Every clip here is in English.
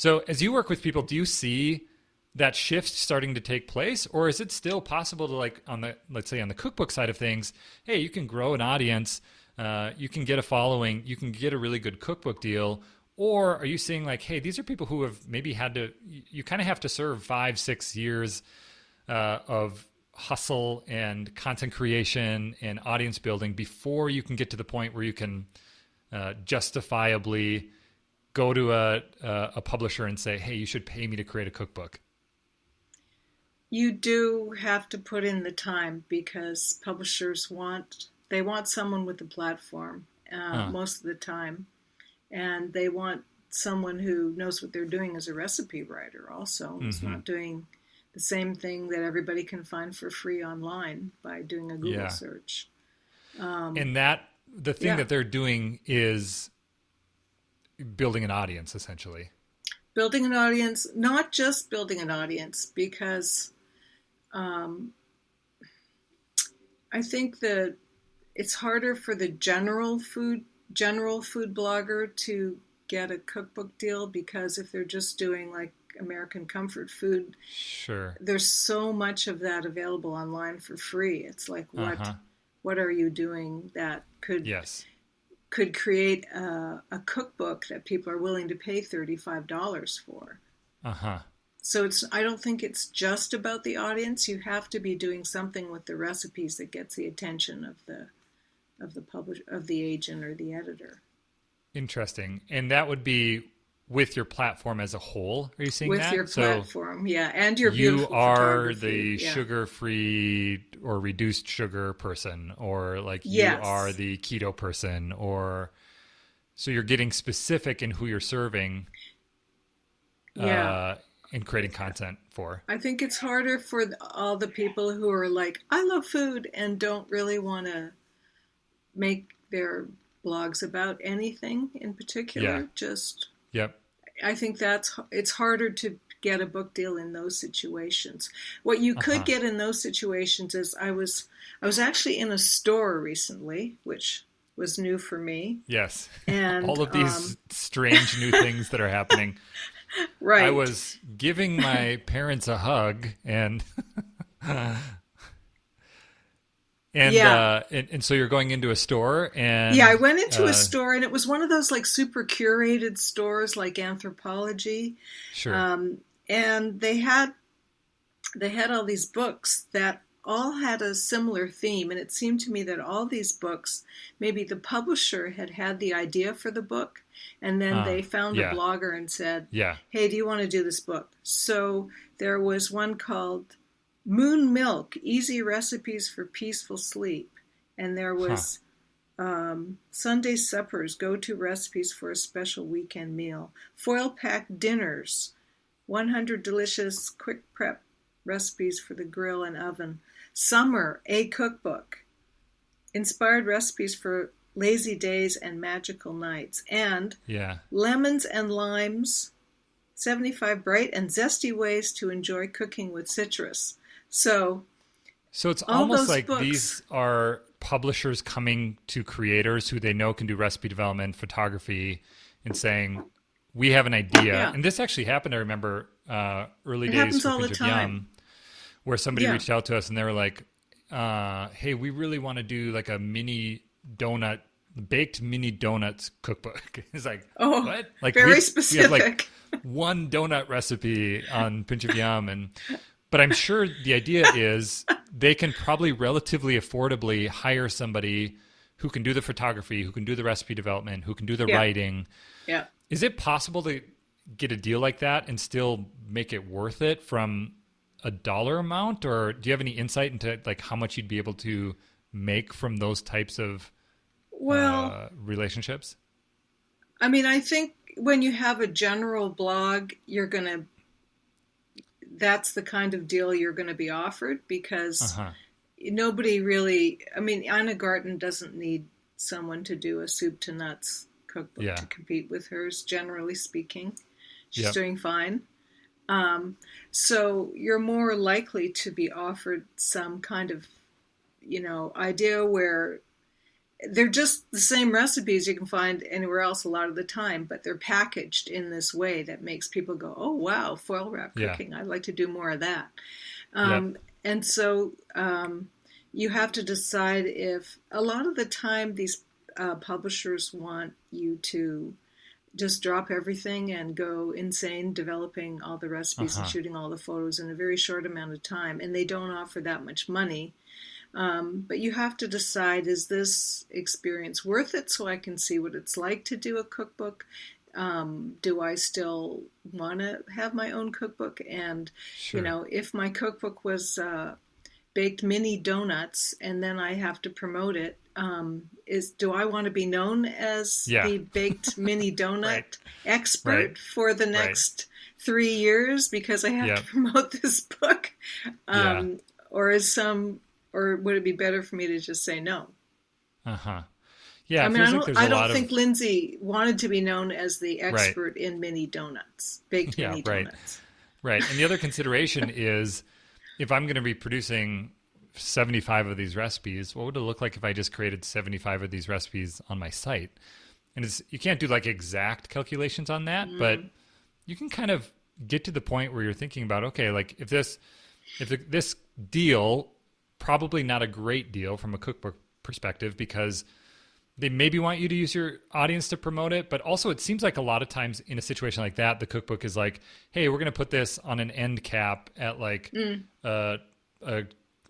So as you work with people, do you see that shift starting to take place, or is it still possible to, like, on the, let's say on the cookbook side of things, hey, you can grow an audience, you can get a following, you can get a really good cookbook deal, or are you seeing like, hey, these are people who have maybe had to, you kind of have to serve 5-6 years of hustle and content creation and audience building before you can get to the point where you can justifiably go to a publisher and say, hey, you should pay me to create a cookbook? You do have to put in the time because publishers they want someone with a platform most of the time. And they want someone who knows what they're doing as a recipe writer also. It's not doing the same thing that everybody can find for free online by doing a Google search. And the thing that they're doing is building an audience, essentially. Building an audience, not just building an audience, because I think that it's harder for the general food blogger to get a cookbook deal, because if they're just doing like American comfort food, sure, there's so much of that available online for free. It's like, what are you doing that could create a cookbook that people are willing to pay $35 for? So I don't think it's just about the audience. You have to be doing something with the recipes that gets the attention of the publisher, of the agent or the editor. Interesting. And that would be with your platform as a whole. Are you seeing that? With your platform, and your beautiful photography. You are the sugar-free or reduced sugar person, or like you are the keto person, or so you're getting specific in who you're serving. And creating content for. I think it's harder for all the people who are like, I love food, and don't really want to make their blogs about anything in particular. I think it's harder to get a book deal in those situations. What you could get in those situations is I was actually in a store recently, which was new for me. Yes. And all of these strange new things that are happening. Right. I was giving my parents a hug and so you're going into a store and I went into a store, and it was one of those like super curated stores like Anthropology. Sure. And they had all these books that all had a similar theme, and it seemed to me that all these books, maybe the publisher had the idea for the book, and then they found a blogger and said, hey, do you want to do this book? So there was one called Moon Milk, Easy Recipes for Peaceful Sleep. And there was Sunday Suppers, Go-To Recipes for a Special Weekend Meal. Foil Packed Dinners, 100 Delicious Quick Prep Recipes for the Grill and Oven. Summer, a Cookbook. Inspired Recipes for Lazy Days and Magical Nights. And Lemons and Limes, 75 Bright and Zesty Ways to Enjoy Cooking with Citrus. So it's almost like these are publishers coming to creators who they know can do recipe development, photography, and saying, we have an idea. And this actually happened, I remember, early days for Pinch of Yum, where somebody reached out to us and they were like, hey, we really want to do like a baked mini donuts cookbook. It's like, what? Like very specific. We have like one donut recipe on Pinch of Yum. But I'm sure the idea is they can probably relatively affordably hire somebody who can do the photography, who can do the recipe development, who can do the writing. Yeah. Is it possible to get a deal like that and still make it worth it from a dollar amount? Or do you have any insight into like how much you'd be able to make from those types of relationships? I mean, I think when you have a general blog, that's the kind of deal you're going to be offered, because nobody really, I mean, Anna Garten doesn't need someone to do a soup to nuts cookbook to compete with hers, generally speaking. She's doing fine. So you're more likely to be offered some kind of, idea where they're just the same recipes you can find anywhere else a lot of the time, but they're packaged in this way that makes people go, oh, wow, foil wrap Yeah. cooking. I'd like to do more of that. Yep. And so you have to decide if a lot of the time these publishers want you to just drop everything and go insane developing all the recipes and shooting all the photos in a very short amount of time. And they don't offer that much money. But you have to decide, is this experience worth it so I can see what it's like to do a cookbook? Do I still want to have my own cookbook? And, Sure. if my cookbook was baked mini donuts and then I have to promote it, do I want to be known as Yeah. the baked mini donut Right. expert Right. for the next 3 years because I have Yep. to promote this book? Yeah. Or would it be better for me to just say no? Yeah. I It mean, feels like there's I a don't lot think of Lindsay wanted to be known as the right. expert in mini donuts, baked Yeah. mini Right. donuts. Right. And the other consideration is if I'm going to be producing 75 of these recipes, what would it look like if I just created 75 of these recipes on my site? And you can't do like exact calculations on that, but you can kind of get to the point where you're thinking about, okay, like if this deal, probably not a great deal from a cookbook perspective because they maybe want you to use your audience to promote it, but also it seems like a lot of times in a situation like that, the cookbook is like, hey, we're going to put this on an end cap at like a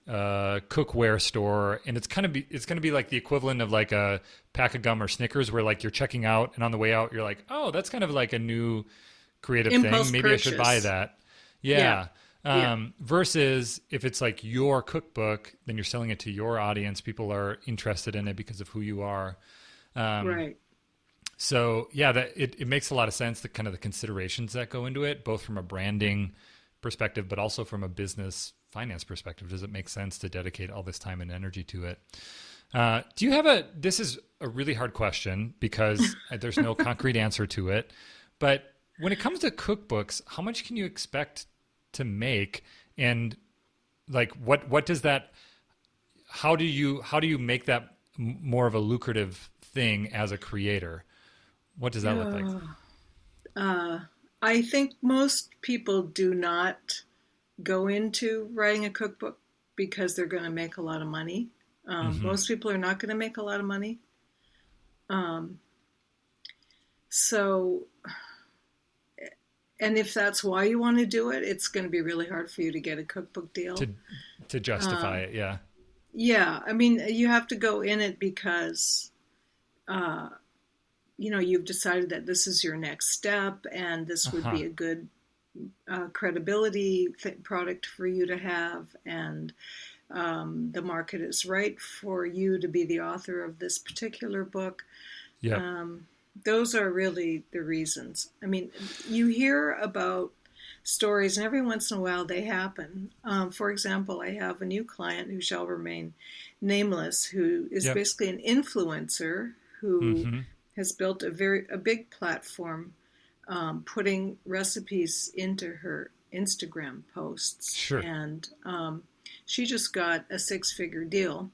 cookware store, and it's going to be like the equivalent of like a pack of gum or Snickers, where like you're checking out, and on the way out, you're like, oh, that's kind of like a new creative Impulse thing. Maybe I should buy purchase. that. Yeah. Yeah. Yeah. Versus if it's like your cookbook, then you're selling it to your audience. People are interested in it because of who you are. Right. So yeah, that it makes a lot of sense, the kind of the considerations that go into it, both from a branding perspective, but also from a business finance perspective. Does it make sense to dedicate all this time and energy to it? Do you have this is a really hard question because there's no concrete answer to it, but when it comes to cookbooks, how much can you expect to make? And like, what does that, how do you make that more of a lucrative thing as a creator? What does that look like? I think most people do not go into writing a cookbook because they're going to make a lot of money. Most people are not going to make a lot of money. So, and if that's why you want to do it, it's going to be really hard for you to get a cookbook deal. To justify it, yeah. Yeah, I mean, you have to go in it because, you've decided that this is your next step and this would be a good credibility product for you to have, and the market is right for you to be the author of this particular book. Yeah. Those are really the reasons. I mean, you hear about stories, and every once in a while they happen. For example, I have a new client who shall remain nameless, who is basically an influencer who has built a big platform, putting recipes into her Instagram posts. Sure. And she just got a 6-figure deal.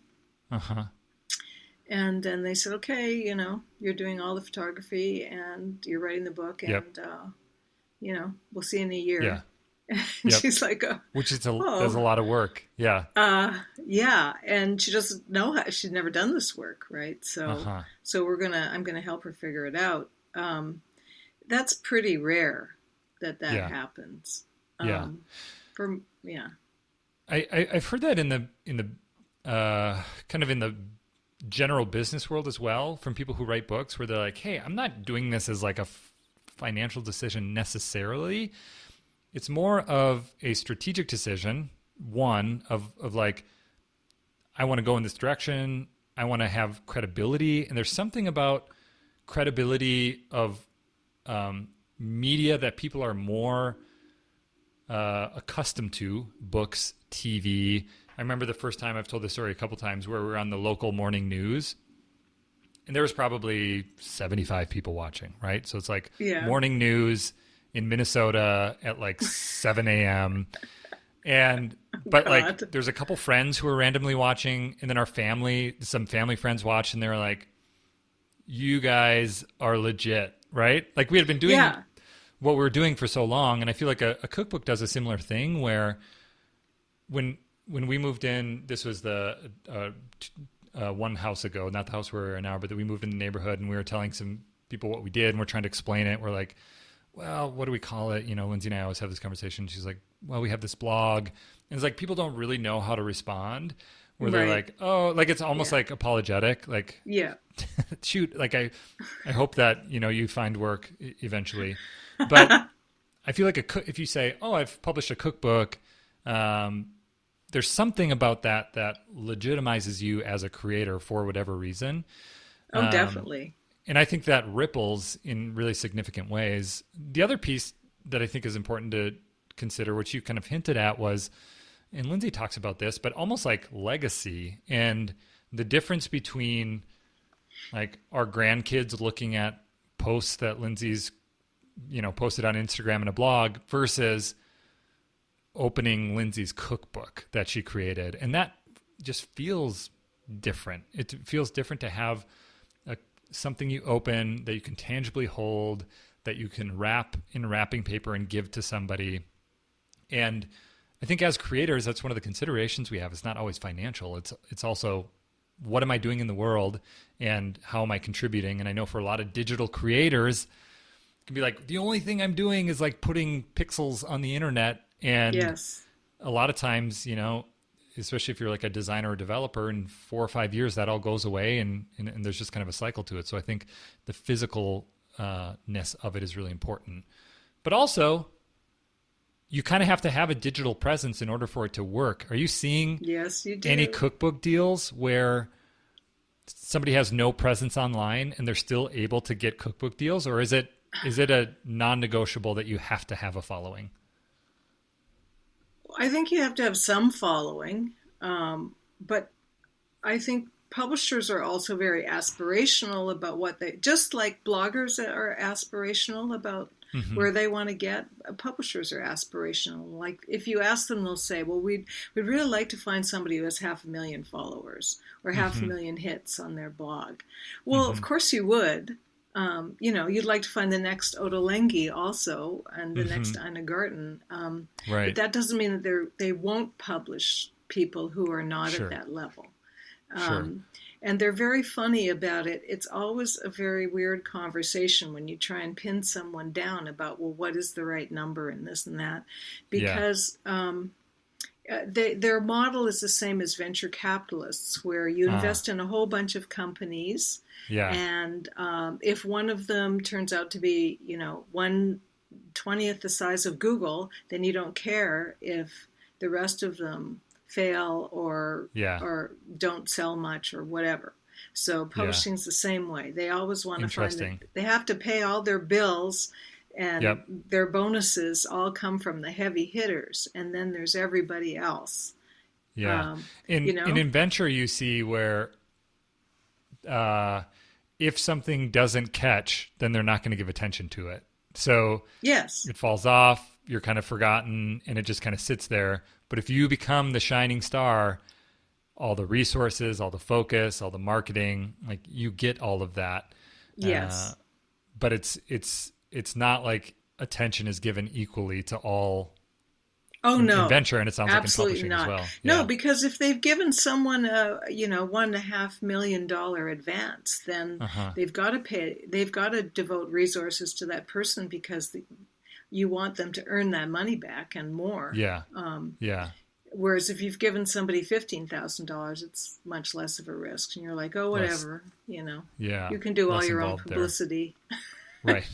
And then they said, okay, you're doing all the photography and you're writing the book, and we'll see you in a year. Yeah. And she's like, which is there's a lot of work. Yeah. Yeah. And she doesn't know she'd never done this work. Right. So, I'm going to help her figure it out. That's pretty rare that happens. Yeah. I've heard that in the kind of in the general business world as well, from people who write books, where they're like, hey, I'm not doing this as like a financial decision necessarily. It's more of a strategic decision, one of like, I want to go in this direction. I want to have credibility. And there's something about credibility of media that people are more accustomed to, books, TV. I remember the first time, I've told this story a couple times, where we were on the local morning news, and there was probably 75 people watching, right? So it's like morning news in Minnesota at like 7 a.m. But God. like, there's a couple friends who are randomly watching, and then some family friends watch, and they're like, you guys are legit, right? Like, we had been doing Yeah. what we were doing for so long. And I feel like a cookbook does a similar thing where when we moved in, this was the one house ago, not the house where we are now, but that we moved in the neighborhood, and we were telling some people what we did, and we're trying to explain it. We're like, well, what do we call it? You know, Lindsay and I always have this conversation. She's like, well, we have this blog. And it's like, people don't really know how to respond, where they're Right. like, oh, like, it's almost Yeah. like apologetic. Like, Yeah. shoot, like, I hope that, you know, you find work eventually. But I feel like if you say, oh, I've published a cookbook, there's something about that legitimizes you as a creator for whatever reason. Oh, definitely. And I think that ripples in really significant ways. The other piece that I think is important to consider, which you kind of hinted at, was, and Lindsay talks about this, but almost like legacy and the difference between like our grandkids looking at posts that Lindsay's, you know, posted on Instagram and a blog versus opening Lindsay's cookbook that she created. And that just feels different. It feels different to have something you open that you can tangibly hold, that you can wrap in wrapping paper and give to somebody. And I think as creators, that's one of the considerations we have. It's not always financial. It's also, what am I doing in the world and how am I contributing? And I know for a lot of digital creators, it can be like, the only thing I'm doing is like putting pixels on the internet. And Yes. a lot of times, you know, especially if you're like a designer or developer, in 4 or 5 years, that all goes away, and there's just kind of a cycle to it. So I think the physicalness of it is really important. But also, you kind of have to have a digital presence in order for it to work. Are you seeing Yes, you do. any cookbook deals where somebody has no presence online and they're still able to get cookbook deals? Or is it a non-negotiable that you have to have a following? I think you have to have some following, but I think publishers are also very aspirational about what they, just like bloggers are aspirational about where they want to get. Publishers are aspirational. Like, if you ask them, they'll say, well, we'd really like to find somebody who has 500,000 followers or 500,000 hits on their blog. Well, of course you would. You know, you'd like to find the next Ottolenghi also, and the next Ina Garten. Right. But that doesn't mean that they won't publish people who are not Sure. at that level. Sure. And they're very funny about it. It's always a very weird conversation when you try and pin someone down about, well, what is the right number and this and that, because their model is the same as venture capitalists, where you invest in a whole bunch of companies. Yeah. And if one of them turns out to be, you know, 1/20th the size of Google, then you don't care if the rest of them fail or don't sell much or whatever. So publishing's the same way. They always want to find that they have to pay all their bills, and their bonuses all come from the heavy hitters, and then there's everybody else. Yeah. You know? In venture, you see where if something doesn't catch, then they're not going to give attention to it. So yes, it falls off, you're kind of forgotten, and it just kind of sits there. But if you become the shining star, all the resources, all the focus, all the marketing, like, you get all of that. Yes. But it's not like attention is given equally to all. Oh, no. In venture, and it sounds absolutely like in publishing not. as well. No, because if they've given someone a $1.5 million advance, then they've got to pay. They've got to devote resources to that person, because you want them to earn that money back and more. Yeah. Whereas if you've given somebody $15,000, it's much less of a risk, and you're like, oh, whatever, you know. Yeah. You can do all Less your own involved there. publicity. Right.